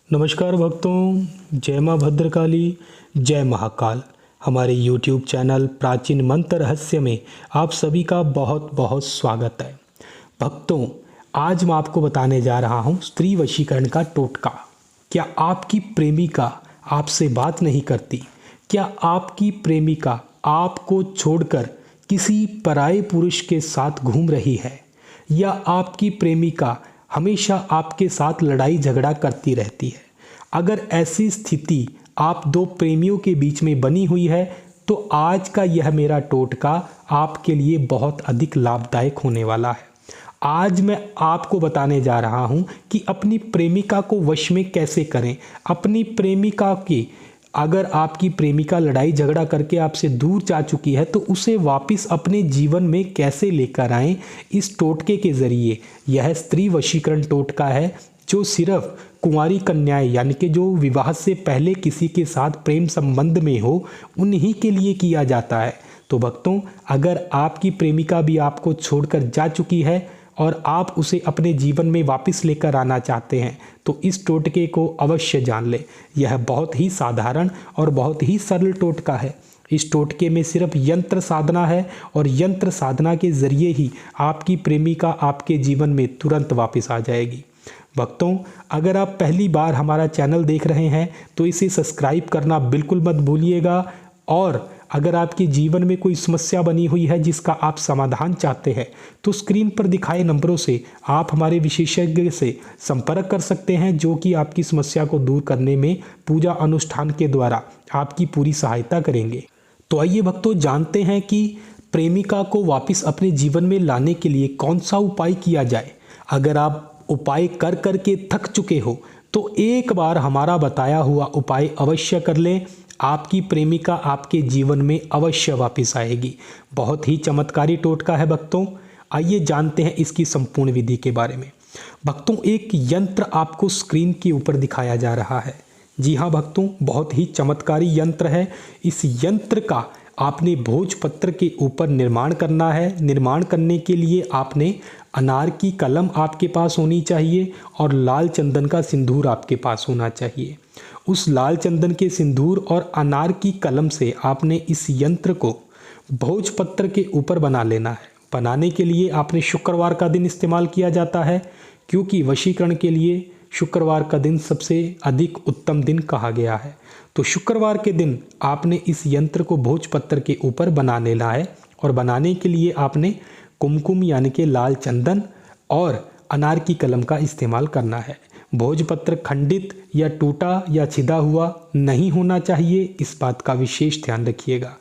नमस्कार भक्तों, जय माँ भद्रकाली, जय महाकाल। हमारे YouTube चैनल प्राचीन मंत्र रहस्य में आप सभी का बहुत बहुत स्वागत है। भक्तों, आज मैं आपको बताने जा रहा हूँ स्त्री वशीकरण का टोटका। क्या आपकी प्रेमिका आपसे बात नहीं करती? क्या आपकी प्रेमिका आपको छोड़कर किसी पराये पुरुष के साथ घूम रही है? या आपकी प्रेमिका हमेशा आपके साथ लड़ाई झगड़ा करती रहती है? अगर ऐसी स्थिति आप दो प्रेमियों के बीच में बनी हुई है तो आज का यह मेरा टोटका आपके लिए बहुत अधिक लाभदायक होने वाला है। आज मैं आपको बताने जा रहा हूं कि अपनी प्रेमिका को वश में कैसे करें। अपनी प्रेमिका की अगर आपकी प्रेमिका लड़ाई झगड़ा करके आपसे दूर जा चुकी है तो उसे वापस अपने जीवन में कैसे लेकर आएं, इस टोटके के ज़रिए। यह स्त्री वशीकरण टोटका है जो सिर्फ कुंवारी कन्याएं यानी कि जो विवाह से पहले किसी के साथ प्रेम संबंध में हो उन्हीं के लिए किया जाता है। तो भक्तों, अगर आपकी प्रेमिका भी आपको छोड़कर जा चुकी है और आप उसे अपने जीवन में वापस लेकर आना चाहते हैं तो इस टोटके को अवश्य जान लें। यह बहुत ही साधारण और बहुत ही सरल टोटका है। इस टोटके में सिर्फ यंत्र साधना है और यंत्र साधना के ज़रिए ही आपकी प्रेमिका आपके जीवन में तुरंत वापस आ जाएगी। भक्तों, अगर आप पहली बार हमारा चैनल देख रहे हैं तो इसे सब्सक्राइब करना बिल्कुल मत भूलिएगा। और अगर आपके जीवन में कोई समस्या बनी हुई है जिसका आप समाधान चाहते हैं तो स्क्रीन पर दिखाए नंबरों से आप हमारे विशेषज्ञ से संपर्क कर सकते हैं, जो कि आपकी समस्या को दूर करने में पूजा अनुष्ठान के द्वारा आपकी पूरी सहायता करेंगे। तो आइए भक्तों, जानते हैं कि प्रेमिका को वापस अपने जीवन में लाने के लिए कौन सा उपाय किया जाए। अगर आप उपाय कर कर के थक चुके हो तो एक बार हमारा बताया हुआ उपाय अवश्य कर लें। आपकी प्रेमिका आपके जीवन में अवश्य वापस आएगी। बहुत ही चमत्कारी टोटका है भक्तों। आइए जानते हैं इसकी संपूर्ण विधि के बारे में। भक्तों, एक यंत्र आपको स्क्रीन के ऊपर दिखाया जा रहा है। जी हाँ भक्तों, बहुत ही चमत्कारी यंत्र है। इस यंत्र का आपने भोजपत्र के ऊपर निर्माण करना है। निर्माण करने के लिए आपने अनार की कलम आपके पास होनी चाहिए और लाल चंदन का सिंदूर आपके पास होना चाहिए। उस लाल चंदन के सिंदूर और अनार की कलम से आपने इस यंत्र को भोजपत्र के ऊपर बना लेना है। बनाने के लिए आपने शुक्रवार का दिन इस्तेमाल किया जाता है, क्योंकि वशीकरण के लिए शुक्रवार का दिन सबसे अधिक उत्तम दिन कहा गया है। तो शुक्रवार के दिन आपने इस यंत्र को भोजपत्र के ऊपर बना लेना है। और बनाने के लिए आपने कुमकुम यानी कि लाल चंदन और अनार की कलम का इस्तेमाल करना है। भोजपत्र खंडित या टूटा या छिदा हुआ नहीं होना चाहिए, इस बात का विशेष ध्यान रखिएगा।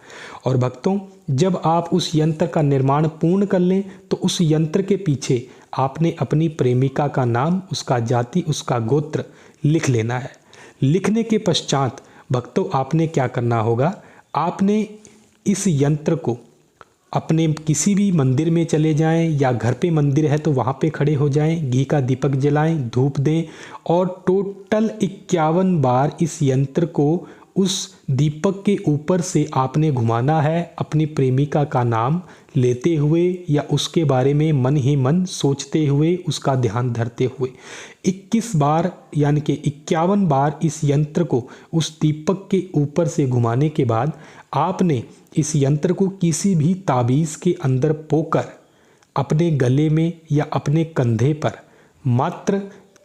और भक्तों, जब आप उस यंत्र का निर्माण पूर्ण कर लें तो उस यंत्र के पीछे आपने अपनी प्रेमिका का नाम, उसका जाति, उसका गोत्र लिख लेना है। लिखने के पश्चात भक्तों आपने क्या करना होगा, आपने इस यंत्र को अपने किसी भी मंदिर में चले जाएं या घर पे मंदिर है तो वहाँ पे खड़े हो जाएं, घी का दीपक जलाएं, धूप दें और टोटल 51 बार इस यंत्र को उस दीपक के ऊपर से आपने घुमाना है, अपनी प्रेमिका का नाम लेते हुए या उसके बारे में मन ही मन सोचते हुए, उसका ध्यान धरते हुए 21 बार यानी कि 51 बार इस यंत्र को उस दीपक के ऊपर से घुमाने के बाद आपने इस यंत्र को किसी भी ताबीज़ के अंदर पोकर अपने गले में या अपने कंधे पर मात्र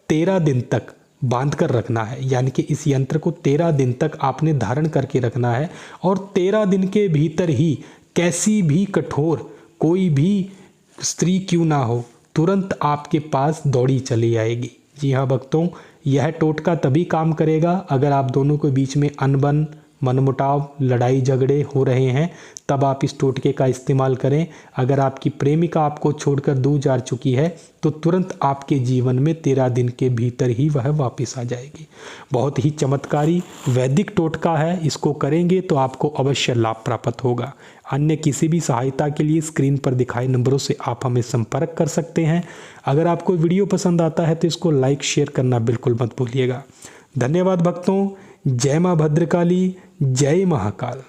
13 दिन तक बांध कर रखना है। यानी कि इस यंत्र को 13 दिन तक आपने धारण करके रखना है और 13 दिन के भीतर ही कैसी भी कठोर कोई भी स्त्री क्यों ना हो, तुरंत आपके पास दौड़ी चली आएगी। जी हाँ भक्तों, यह टोटका तभी काम करेगा अगर आप दोनों के बीच में अनबन, मनमुटाव, लड़ाई झगड़े हो रहे हैं, तब आप इस टोटके का इस्तेमाल करें। अगर आपकी प्रेमिका आपको छोड़कर दूर जा चुकी है तो तुरंत आपके जीवन में 13 दिन के भीतर ही वह वापस आ जाएगी। बहुत ही चमत्कारी वैदिक टोटका है। इसको करेंगे तो आपको अवश्य लाभ प्राप्त होगा। अन्य किसी भी सहायता के लिए स्क्रीन पर दिखाए नंबरों से आप हमें संपर्क कर सकते हैं। अगर आपको वीडियो पसंद आता है तो इसको लाइक शेयर करना बिल्कुल मत भूलिएगा। धन्यवाद भक्तों। जय माँ भद्रकाली, जय महाकाल।